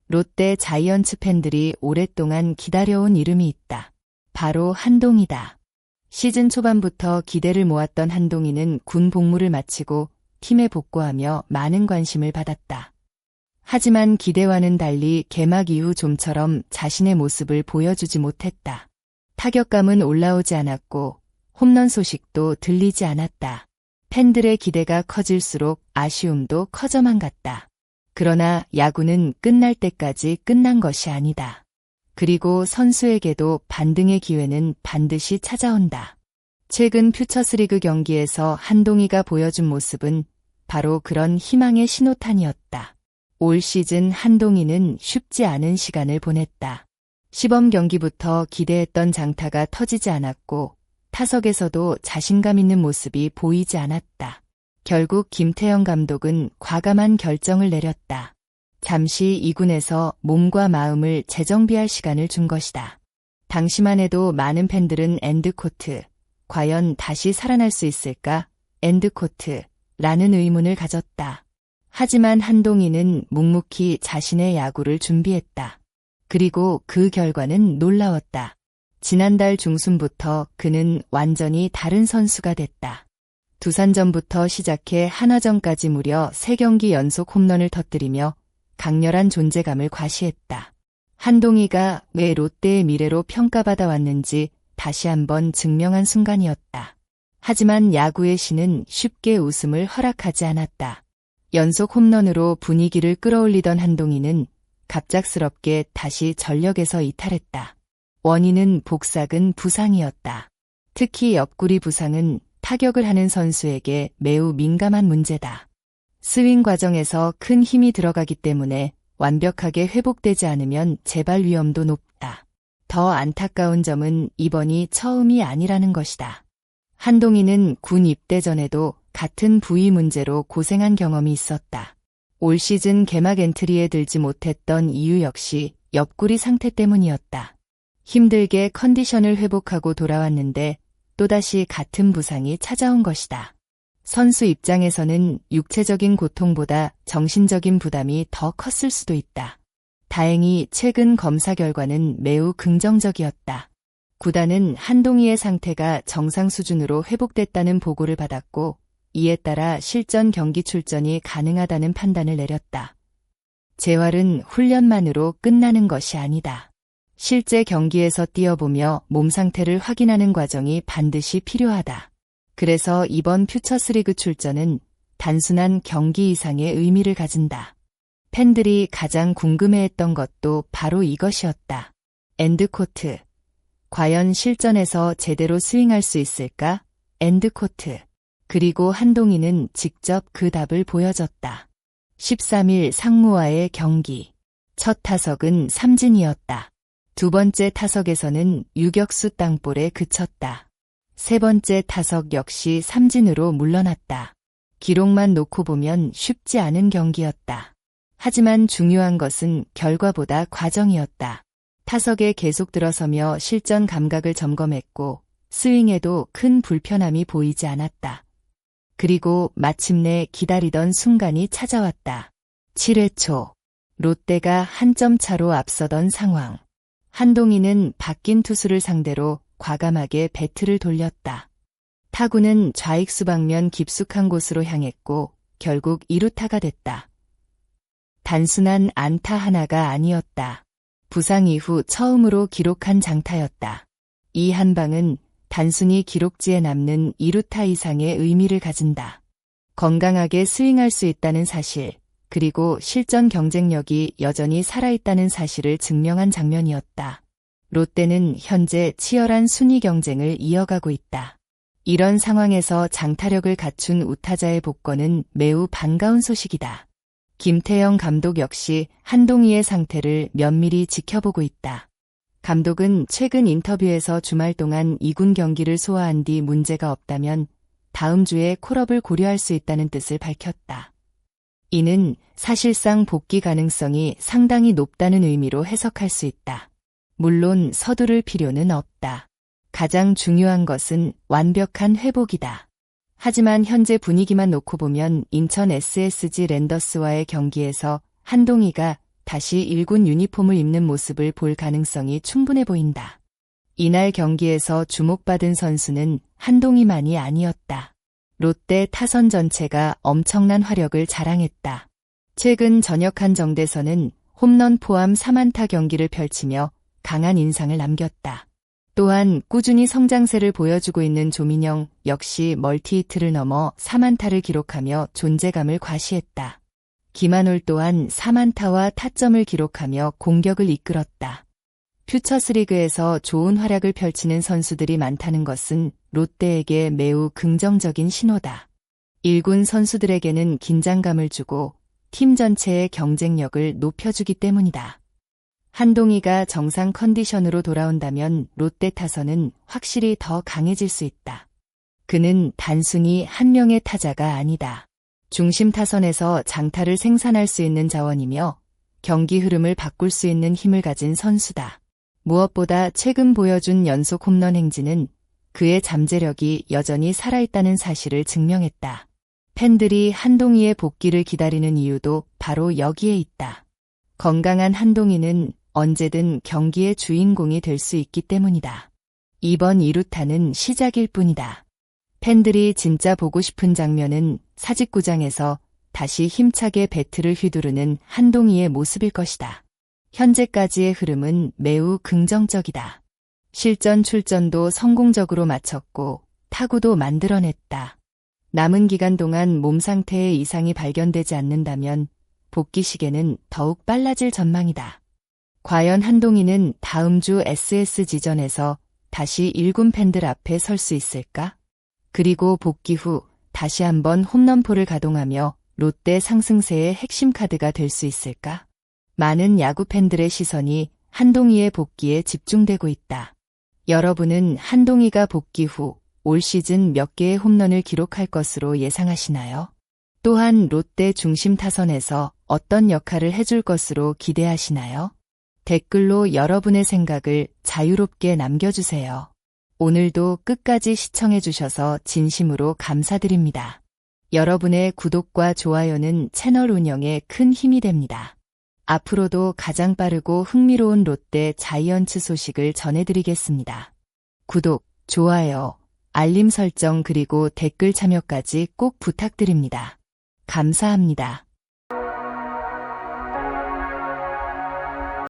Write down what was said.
롯데 자이언츠 팬들이 오랫동안 기다려온 이름이 있다. 바로 한동희다. 시즌 초반부터 기대를 모았던 한동희는 군 복무를 마치고 팀에 복구하며 많은 관심을 받았다. 하지만 기대와는 달리 개막 이후 좀처럼 자신의 모습을 보여주지 못했다. 타격감은 올라오지 않았고 홈런 소식도 들리지 않았다. 팬들의 기대가 커질수록 아쉬움도 커져만 갔다. 그러나 야구는 끝날 때까지 끝난 것이 아니다. 그리고 선수에게도 반등의 기회는 반드시 찾아온다. 최근 퓨처스리그 경기에서 한동희가 보여준 모습은 바로 그런 희망의 신호탄이었다. 올 시즌 한동희는 쉽지 않은 시간을 보냈다. 시범 경기부터 기대했던 장타가 터지지 않았고 타석에서도 자신감 있는 모습이 보이지 않았다. 결국 김태형 감독은 과감한 결정을 내렸다. 잠시 2군에서 몸과 마음을 재정비할 시간을 준 것이다. 당시만 해도 많은 팬들은 엔드코트, 과연 다시 살아날 수 있을까? 엔드코트라는 의문을 가졌다. 하지만 한동희는 묵묵히 자신의 야구를 준비했다. 그리고 그 결과는 놀라웠다. 지난달 중순부터 그는 완전히 다른 선수가 됐다. 두산전부터 시작해 한화전까지 무려 3경기 연속 홈런을 터뜨리며 강렬한 존재감을 과시했다. 한동희가 왜 롯데의 미래로 평가받아 왔는지 다시 한번 증명한 순간이었다. 하지만 야구의 신은 쉽게 웃음을 허락하지 않았다. 연속 홈런으로 분위기를 끌어올리던 한동희는 갑작스럽게 다시 전력에서 이탈했다. 원인은 복삭은 부상이었다. 특히 옆구리 부상은 타격을 하는 선수에게 매우 민감한 문제다. 스윙 과정에서 큰 힘이 들어가기 때문에 완벽하게 회복되지 않으면 재발 위험도 높다. 더 안타까운 점은 이번이 처음이 아니라는 것이다. 한동희는 군 입대 전에도 같은 부위 문제로 고생한 경험이 있었다. 올 시즌 개막 엔트리에 들지 못했던 이유 역시 옆구리 상태 때문이었다. 힘들게 컨디션을 회복하고 돌아왔는데 또다시 같은 부상이 찾아온 것이다. 선수 입장에서는 육체적인 고통보다 정신적인 부담이 더 컸을 수도 있다. 다행히 최근 검사 결과는 매우 긍정적이었다. 구단은 한동희의 상태가 정상 수준으로 회복됐다는 보고를 받았고 이에 따라 실전 경기 출전이 가능하다는 판단을 내렸다. 재활은 훈련만으로 끝나는 것이 아니다. 실제 경기에서 뛰어보며 몸 상태를 확인하는 과정이 반드시 필요하다. 그래서 이번 퓨처스리그 출전은 단순한 경기 이상의 의미를 가진다. 팬들이 가장 궁금해했던 것도 바로 이것이었다. 엔드코트. 과연 실전에서 제대로 스윙할 수 있을까? 엔드코트. 그리고 한동희는 직접 그 답을 보여줬다. 13일 상무와의 경기. 첫 타석은 삼진이었다. 두 번째 타석에서는 유격수 땅볼에 그쳤다. 세 번째 타석 역시 삼진으로 물러났다. 기록만 놓고 보면 쉽지 않은 경기였다. 하지만 중요한 것은 결과보다 과정이었다. 타석에 계속 들어서며 실전 감각을 점검했고 스윙에도 큰 불편함이 보이지 않았다. 그리고 마침내 기다리던 순간이 찾아왔다. 7회 초 롯데가 한 점 차로 앞서던 상황. 한동희는 바뀐 투수를 상대로 과감하게 배트를 돌렸다. 타구는 좌익수 방면 깊숙한 곳으로 향했고 결국 2루타가 됐다. 단순한 안타 하나가 아니었다. 부상 이후 처음으로 기록한 장타였다. 이 한 방은 단순히 기록지에 남는 2루타 이상의 의미를 가진다. 건강하게 스윙할 수 있다는 사실, 그리고 실전 경쟁력이 여전히 살아있다는 사실을 증명한 장면이었다. 롯데는 현재 치열한 순위 경쟁을 이어가고 있다. 이런 상황에서 장타력을 갖춘 우타자의 복권은 매우 반가운 소식이다. 김태형 감독 역시 한동희의 상태를 면밀히 지켜보고 있다. 감독은 최근 인터뷰에서 주말 동안 2군 경기를 소화한 뒤 문제가 없다면 다음 주에 콜업을 고려할 수 있다는 뜻을 밝혔다. 이는 사실상 복귀 가능성이 상당히 높다는 의미로 해석할 수 있다. 물론 서두를 필요는 없다. 가장 중요한 것은 완벽한 회복이다. 하지만 현재 분위기만 놓고 보면 인천 SSG 랜더스와의 경기에서 한동희가 다시 1군 유니폼을 입는 모습을 볼 가능성이 충분해 보인다. 이날 경기에서 주목받은 선수는 한동희만이 아니었다. 롯데 타선 전체가 엄청난 화력을 자랑했다. 최근 전역한 정대선은 홈런 포함 3안타 경기를 펼치며 강한 인상을 남겼다. 또한 꾸준히 성장세를 보여주고 있는 조민영 역시 멀티히트를 넘어 3안타를 기록하며 존재감을 과시했다. 김한올 또한 3안타와 타점을 기록하며 공격을 이끌었다. 퓨처스리그에서 좋은 활약을 펼치는 선수들이 많다는 것은 롯데에게 매우 긍정적인 신호다. 1군 선수들에게는 긴장감을 주고 팀 전체의 경쟁력을 높여주기 때문이다. 한동희가 정상 컨디션으로 돌아온다면 롯데 타선은 확실히 더 강해질 수 있다. 그는 단순히 한 명의 타자가 아니다. 중심 타선에서 장타를 생산할 수 있는 자원이며 경기 흐름을 바꿀 수 있는 힘을 가진 선수다. 무엇보다 최근 보여준 연속 홈런 행진은 그의 잠재력이 여전히 살아있다는 사실을 증명했다. 팬들이 한동희의 복귀를 기다리는 이유도 바로 여기에 있다. 건강한 한동희는 언제든 경기의 주인공이 될 수 있기 때문이다. 이번 2루타는 시작일 뿐이다. 팬들이 진짜 보고 싶은 장면은 사직구장에서 다시 힘차게 배트를 휘두르는 한동희의 모습일 것이다. 현재까지의 흐름은 매우 긍정적이다. 실전 출전도 성공적으로 마쳤고 타구도 만들어냈다. 남은 기간 동안 몸 상태에 이상이 발견되지 않는다면 복귀 시기는 더욱 빨라질 전망이다. 과연 한동희는 다음 주 SSG전에서 다시 1군 팬들 앞에 설 수 있을까? 그리고 복귀 후 다시 한번 홈런포를 가동하며 롯데 상승세의 핵심 카드가 될 수 있을까? 많은 야구 팬들의 시선이 한동희의 복귀에 집중되고 있다. 여러분은 한동희가 복귀 후 올 시즌 몇 개의 홈런을 기록할 것으로 예상하시나요? 또한 롯데 중심 타선에서 어떤 역할을 해줄 것으로 기대하시나요? 댓글로 여러분의 생각을 자유롭게 남겨주세요. 오늘도 끝까지 시청해주셔서 진심으로 감사드립니다. 여러분의 구독과 좋아요는 채널 운영에 큰 힘이 됩니다. 앞으로도 가장 빠르고 흥미로운 롯데 자이언츠 소식을 전해드리겠습니다. 구독, 좋아요, 알림 설정 그리고 댓글 참여까지 꼭 부탁드립니다. 감사합니다.